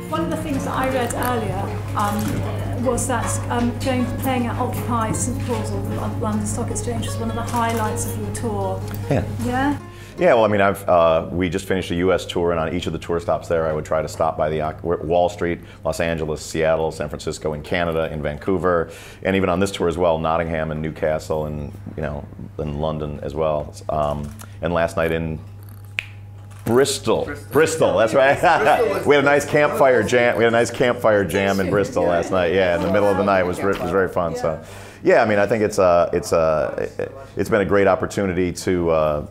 One of the things that I read earlier was that playing at Occupy St Paul's or the London Stock Exchange was one of the highlights of your tour. Yeah. Yeah? Yeah, well, I mean, we just finished a U.S. tour, and on each of the tour stops there, I would try to stop by the Wall Street, Los Angeles, Seattle, San Francisco, in Canada, in Vancouver, and even on this tour as well, Nottingham and Newcastle, and in London as well. And last night in Bristol, that's right. We had a nice campfire jam. We had a nice campfire jam in Bristol last night. Yeah, in the middle of the night. It was very fun. So, yeah, I mean, I think it's been a great opportunity to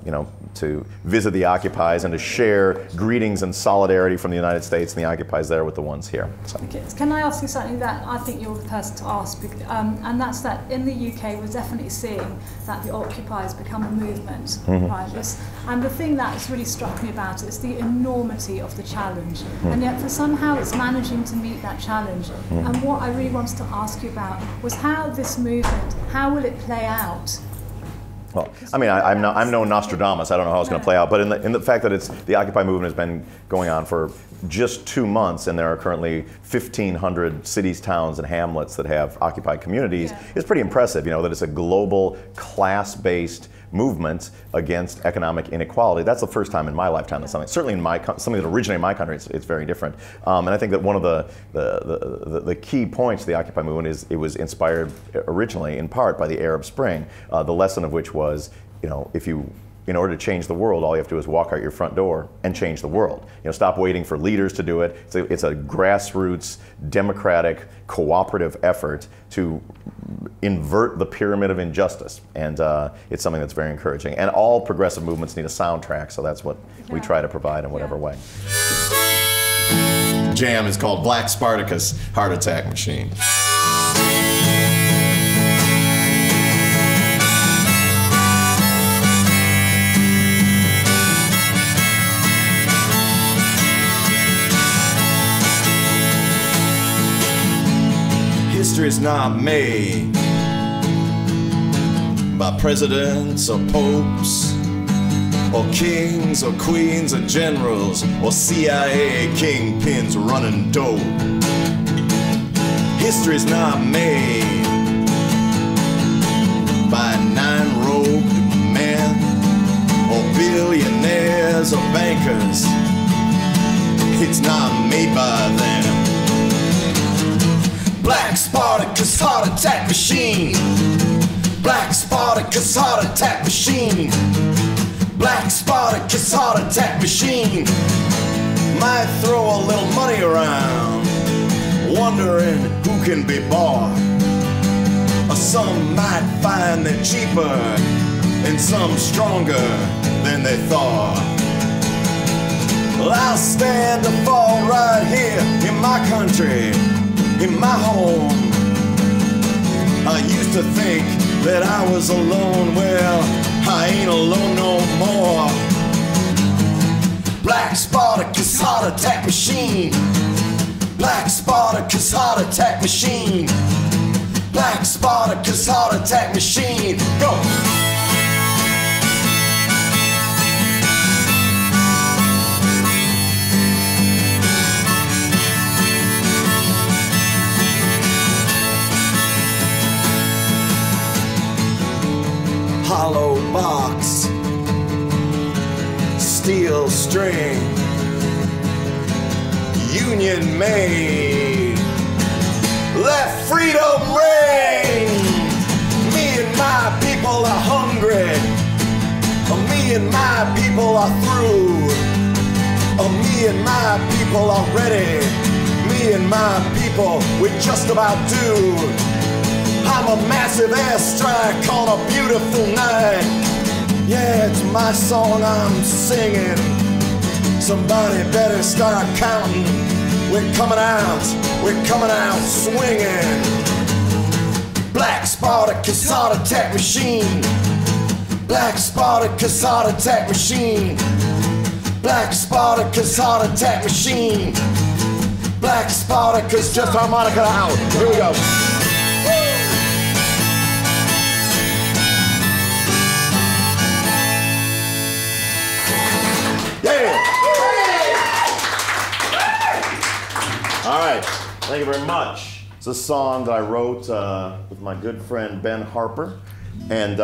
to visit the Occupies and to share greetings and solidarity from the United States and the Occupies there with the ones here. So. Okay. Can I ask you something that I think you're the person to ask, and that's that in the UK we're definitely seeing that the Occupies become a movement, right? And the thing that has really struck me about it is the enormity of the challenge, and yet for somehow it's managing to meet that challenge. And what I really wanted to ask you about was how this movement, how will it play out? Well, I mean, I'm no Nostradamus. I don't know how it's going to play out. But in the fact that the Occupy movement has been going on for just 2 months, and there are currently 1,500 cities, towns, and hamlets that have Occupy communities, it's pretty impressive. That it's a global, class-based movement against economic inequality. That's the first time in my lifetime that certainly in something that originated in my country, it's very different. And I think that one of the key points of the Occupy movement is it was inspired originally in part by the Arab Spring, the lesson of which was, in order to change the world, all you have to do is walk out your front door and change the world. Stop waiting for leaders to do it. It's a grassroots, democratic, cooperative effort to invert the pyramid of injustice. And it's something that's very encouraging. And all progressive movements need a soundtrack, so that's what we try to provide in whatever way. Jam is called Black Spartacus, Heart Attack Machine. History is not made by presidents or popes or kings or queens or generals or CIA kingpins running dope. History is not made by 9 robed men or billionaires or bankers. It's not made by them. Black Spartacus, heart attack machine. Black Spartacus, heart attack machine. Black Spartacus, heart attack machine. Might throw a little money around, wondering who can be bought. Or some might find they're cheaper and some stronger than they thought. Well, I'll stand or fall right here in my country, in my home. I used to think that I was alone. Well, I ain't alone no more. Black Spartacus, heart attack machine. Black Spartacus, heart attack machine. Black Spartacus, heart attack machine. Go! Hollow box, steel string, union made, let freedom reign. Me and my people are hungry, me and my people are through, me and my people are ready, me and my people, we're just about due. I'm a massive airstrike on a beautiful night. Yeah, it's my song I'm singing. Somebody better start counting. We're coming out swinging. Black Spartacus, heart attack machine. Black Spartacus, heart attack machine. Black Spartacus, heart attack machine. Black Spartacus, just harmonica out. Here we go. All right, thank you very much. It's a song that I wrote with my good friend Ben Harper, and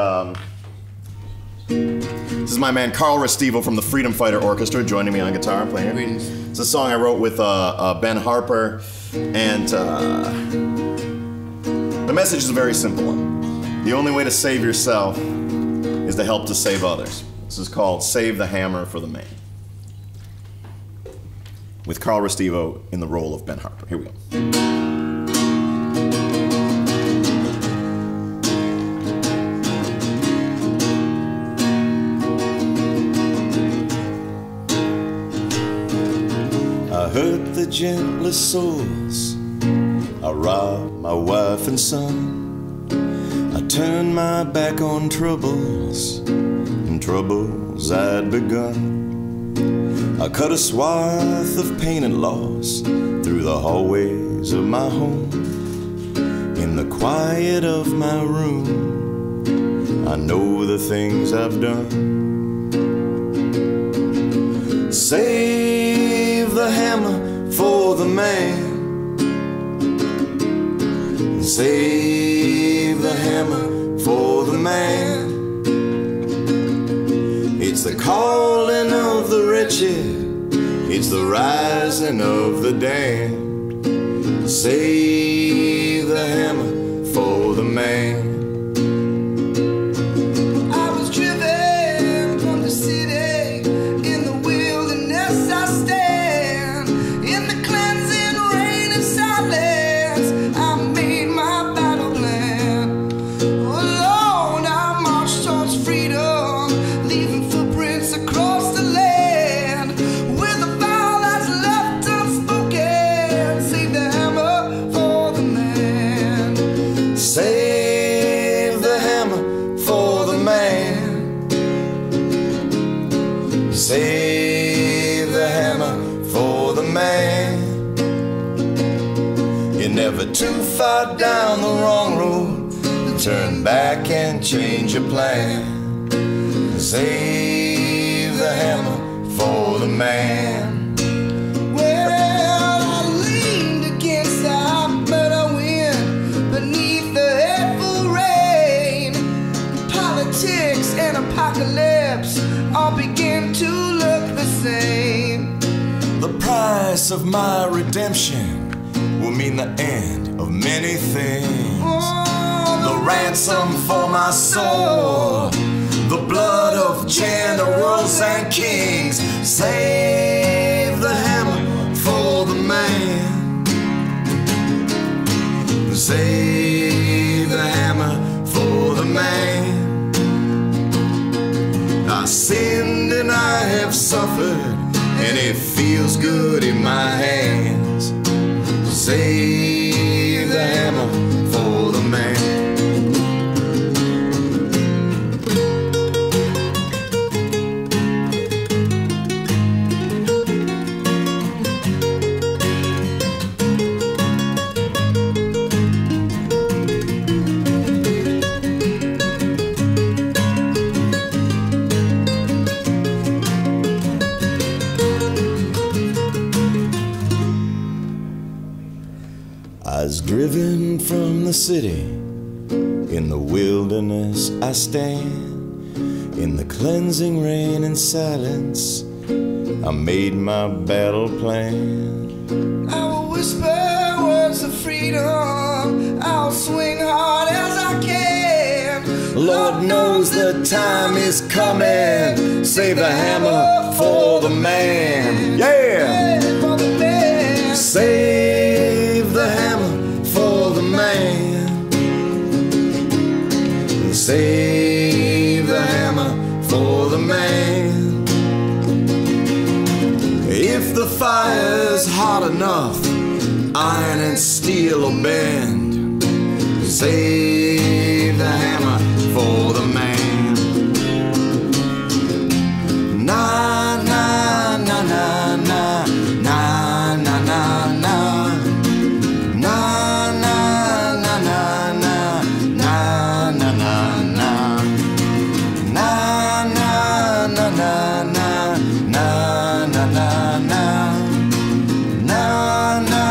this is my man Carl Restivo from the Freedom Fighter Orchestra joining me on guitar playing. Greetings. It's a song I wrote with Ben Harper, and the message is a very simple one. The only way to save yourself is to help to save others. This is called Save the Hammer for the Man, with Carl Restivo in the role of Ben Harper. Here we go. I hurt the gentlest souls, I robbed my wife and son, I turned my back on troubles, and troubles I'd begun. I cut a swath of pain and loss through the hallways of my home. In the quiet of my room, I know the things I've done. Save the hammer for the man. Save the hammer for the man. It's the calling of the wretched, it's the rising of the damned. Save the hammer for the man. I was driven from the city, in the wilderness I stand. In the cleansing rain and silence, I made my battle plan. Alone I marched towards freedom, leaving footprints across the land. With a vow that's left unspoken, save the hammer for the man. Save the hammer for the man. Save the hammer for the man. You're never too far down the wrong road to turn back and change your plan. Save the hammer for the man. Well, I leaned against the hot bitter wind beneath the headful rain. Politics and apocalypse all begin to look the same. The price of my redemption will mean the end of many things. The ransom for my soul, the blood of generals and kings. Save the hammer for the man. Save the hammer for the man. I sinned and I have suffered, and it feels good in my hands. Save the hammer for the man. I was driven from the city, in the wilderness I stand. In the cleansing rain and silence, I made my battle plan. I will whisper words of freedom, I'll swing hard as I can. Lord knows the time is coming. Save the hammer for the man. Yeah! For the man. Save the hammer for the man. Save the hammer for the man. If the fire's hot enough, iron and steel will bend. Save the hammer for the man. Na na na na na na na na na. Na na na na na na na na na. Na na na na na na na na na. Na na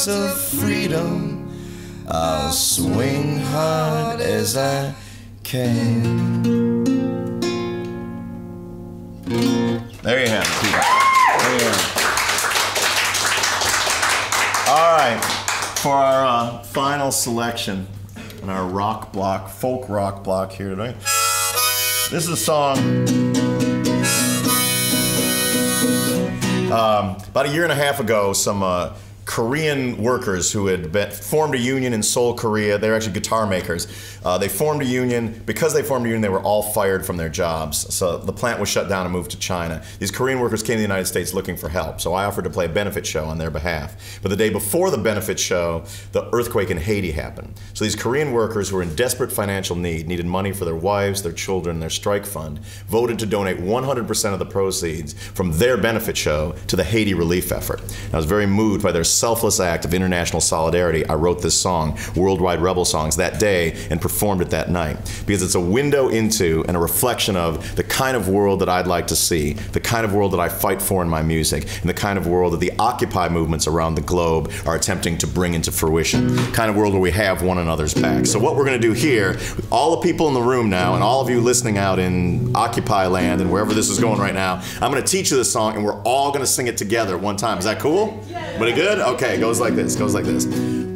chords of freedom, I'll swing hard as I can. There you have it, people. There you have it. All right, for our final selection in our rock block, folk rock block here tonight, this is a song about a year and a half ago. Some Korean workers who had formed a union in Seoul, Korea. They're actually guitar makers. They formed a union. Because they formed a union, they were all fired from their jobs. So the plant was shut down and moved to China. These Korean workers came to the United States looking for help. So I offered to play a benefit show on their behalf. But the day before the benefit show, the earthquake in Haiti happened. So these Korean workers who were in desperate financial need, needed money for their wives, their children, their strike fund, voted to donate 100% of the proceeds from their benefit show to the Haiti relief effort. And I was very moved by their selfless act of international solidarity. I wrote this song, Worldwide Rebel Songs, that day and performed it that night, because it's a window into and a reflection of the kind of world that I'd like to see, the kind of world that I fight for in my music, and the kind of world that the Occupy movements around the globe are attempting to bring into fruition, the kind of world where we have one another's back. So what we're going to do here, with all the people in the room now and all of you listening out in Occupy land and wherever this is going right now, I'm going to teach you this song and we're all going to sing it together at one time. Is that cool? Everybody good? Okay, it goes like this, goes like this.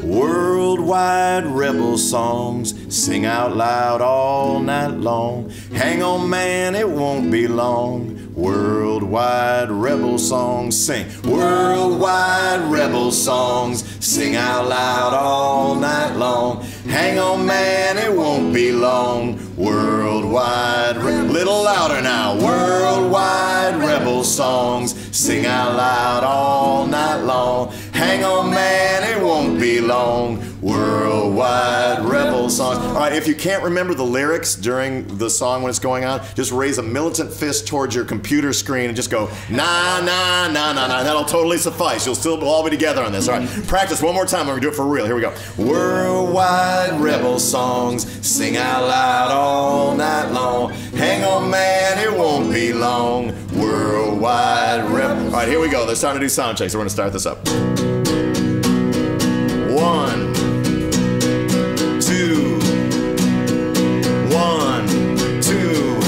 Worldwide rebel songs, sing out loud all night long. Hang on man, it won't be long. Worldwide rebel songs, sing. Worldwide rebel songs, sing out loud all night long. Hang on man, it won't be long. Worldwide, little louder now. Worldwide rebel songs, sing out loud all night long. Hang on man, it won't be long. Worldwide rebel songs. All right, if you can't remember the lyrics during the song when it's going on, just raise a militant fist towards your computer screen and just go, nah, nah, nah, nah, nah. That'll totally suffice. You'll still all be together on this. All right, practice one more time. We're gonna do it for real. Here we go. Worldwide rebel songs, sing out loud all night long. Hang on, man, it won't be long. Worldwide rebel. All right, here we go. They're starting to do sound checks, so we're gonna start this up. 1, 2, 1, 2,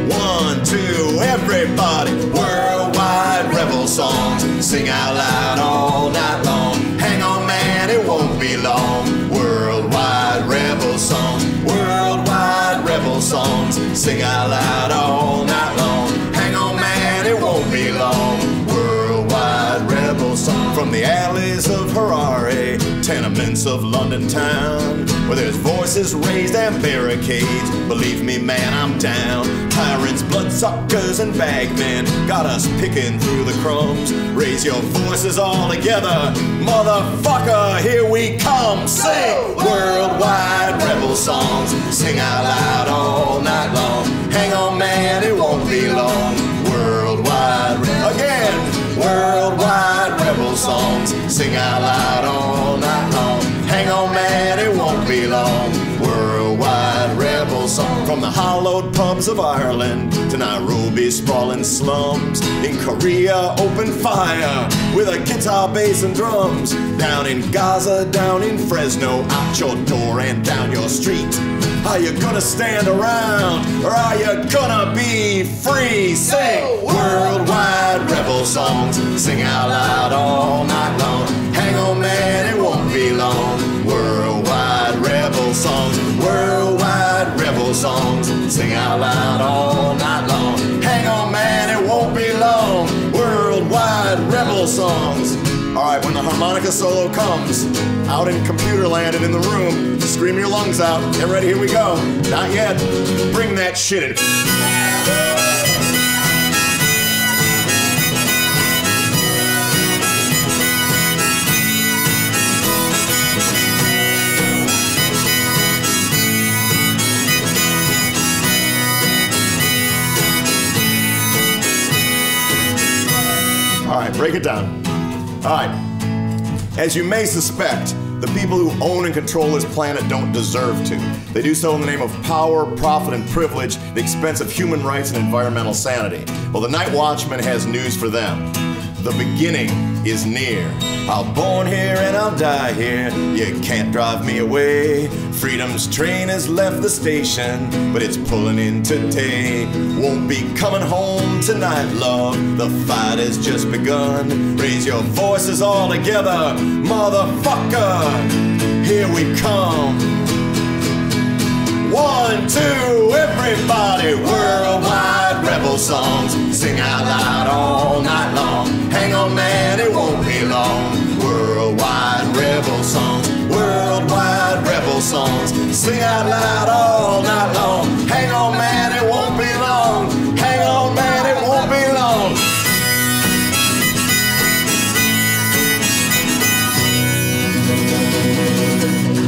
1, 2. Everybody, worldwide rebel songs, sing out loud all night long. Hang on, man, it won't be long. Worldwide rebel songs, worldwide rebel songs, sing out loud all night long. Hang on, man, it won't be long. Worldwide rebel songs. From the alleys of Harare, tenements of London town, where there's voices raised and barricades, believe me man, I'm down. Tyrants, bloodsuckers and bagmen got us picking through the crumbs. Raise your voices all together, motherfucker, here we come. Sing worldwide rebel songs, sing out loud all night long. Hang on man, it won't be long. Worldwide, again, worldwide rebel songs, sing out loud all night long. Hang on man, it won't be long. Worldwide rebel song. From the hollowed pubs of Ireland to Nairobi's sprawling slums, in Korea open fire with a guitar, bass and drums. Down in Gaza, down in Fresno, out your door and down your street. Are you gonna stand around or are you gonna be free? Sing worldwide rebel songs, sing out loud all night long. Hang on man, it won't be long. Worldwide rebel songs, worldwide rebel songs, sing out loud all night long. Hang on man, it won't be long. Worldwide rebel songs. All right, when the harmonica solo comes, out in computer land and in the room, scream your lungs out. Get ready, here we go. Not yet. Bring that shit in. All right, break it down. All right, as you may suspect, the people who own and control this planet don't deserve to. They do so in the name of power, profit, and privilege at the expense of human rights and environmental sanity. Well, the Night Watchman has news for them. the beginning is near. I was born here and I'll die here. You can't drive me away. Freedom's train has left the station, but it's pulling in today. Won't be coming home tonight, love. The fight has just begun. Raise your voices all together, motherfucker. Here we come. 1, 2, everybody. Worldwide rebel songs. Sing out loud all night long. Hang on, man, it won't be long. Worldwide rebel songs. Worldwide rebel songs. Sing out loud all night long. Hang on, man, it won't be long. Hang on, man, it won't be long.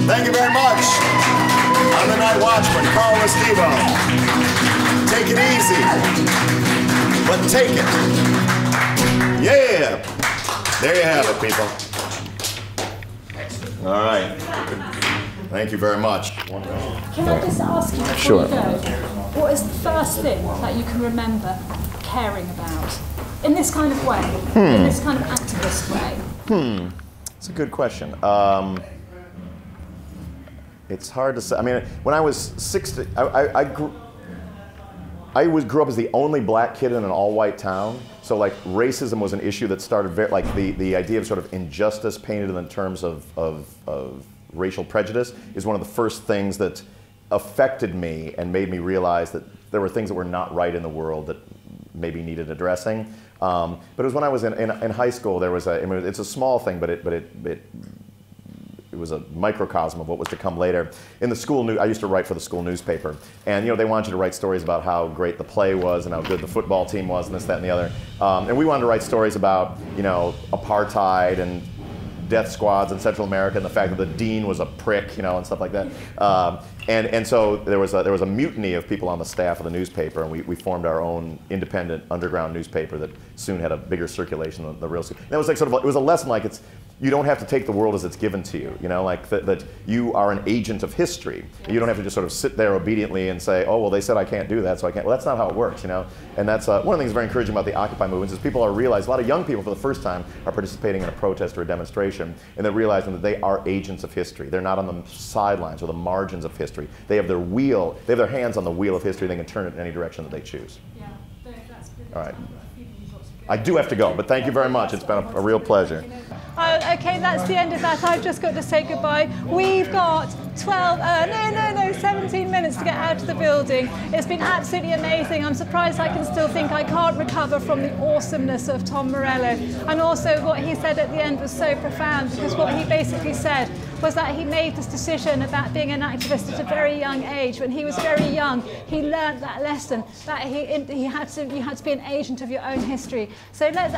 Thank you very much. I'm the Night Watchman, Carl Restivo. Take it easy, but take it. Yeah. There you have it, people. All right. Thank you very much. Can I just ask you before Sure. you go, what is the first thing that you can remember caring about in this kind of way, in this kind of activist way? It's a good question. It's hard to say. I mean, when I was 16, I grew up as the only black kid in an all-white town. So like racism was an issue that started very, like the idea of sort of injustice painted in terms of racial prejudice is one of the first things that affected me and made me realize that there were things that were not right in the world that maybe needed addressing. But it was when I was in high school. There was I mean, it's a small thing, but it was a microcosm of what was to come later. In the school I used to write for the school newspaper, and you know they wanted you to write stories about how great the play was and how good the football team was and this, that, and the other. And we wanted to write stories about, you know, apartheid and death squads in Central America and the fact that the dean was a prick, you know, and stuff like that. And so there was a mutiny of people on the staff of the newspaper, and we formed our own independent underground newspaper that soon had a bigger circulation than the real. And that was like sort of, it was a lesson like you don't have to take the world as it's given to you, you know, like that you are an agent of history. Yes. You don't have to just sort of sit there obediently and say, oh, well, they said I can't do that, so I can't. Well, that's not how it works, you know. And that's one of the things very encouraging about the Occupy movements is people realize, a lot of young people for the first time are participating in a protest or a demonstration, and they're realizing that they are agents of history. They're not on the sidelines or the margins of history. They have their hands on the wheel of history. They can turn it in any direction that they choose. Yeah, that's good. All right. I do have to go, but thank you very much. It's been a real pleasure. Okay, that's the end of that. I've just got to say goodbye. We've got 17 minutes to get out of the building. It's been absolutely amazing. I'm surprised I can still think I can't recover from the awesomeness of Tom Morello. And also what he said at the end was so profound, because what he basically said was that he made this decision about being an activist at a very young age. When he was very young, he learned that lesson, that you had to be an agent of your own history. So let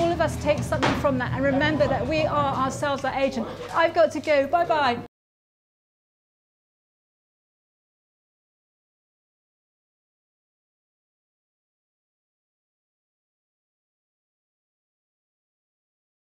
all of us take something from that and remember that we are ourselves our agent. I've got to go. Bye-bye.